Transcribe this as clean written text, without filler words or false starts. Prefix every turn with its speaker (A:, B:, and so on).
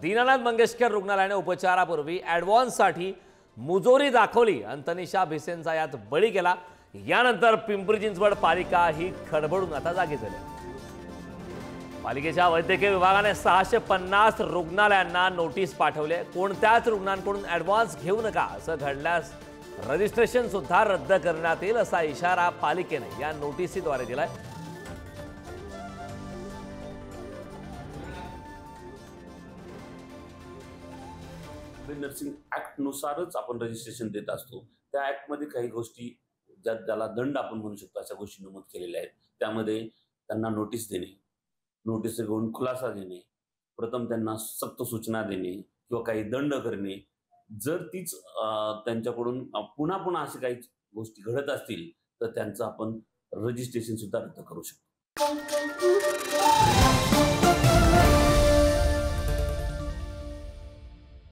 A: दीनानाथ मंगेशकर रुग्णालयाने उपचारापूर्वी ॲडव्हान्ससाठी मुजोरी दाखवली आणि तनिषा भिसेंचा यात बळी गेला। यानंतर पिंपरी चिंचवड पालिका ही खडबडून आता जागी झाली। पालिकेच्या वैद्यकीय विभागाने 650 रुग्णालयांना नोटीस पाठवले। कोणत्याच रुग्णांकडून ॲडव्हान्स घेऊ नका, असं घडल्यास रजिस्ट्रेशन सुद्धा रद्द करण्यात येईल असा इशारा पालिकेने या नोटिसीद्वारे दिलाय।
B: नर्सिंग ऍक्ट नुसारच आपण रजिस्ट्रेशन देत असतो। त्या ऍक्ट मध्ये काही गोष्टी ज्याला दंड आपण म्हणू शकतो अशा गोष्टी नमूद केलेल्या आहेत। त्यामध्ये त्यांना नोटीस देणे, नोटीस घेऊन खुलासा देणे, प्रथम त्यांना सक्त सूचना देणे किंवा काही दंड करणे। जर तीच त्यांच्याकडून पुन्हा पुन्हा अशी काही गोष्टी घडत असतील तर त्यांचं आपण रजिस्ट्रेशन सुद्धा रद्द करू शकतो।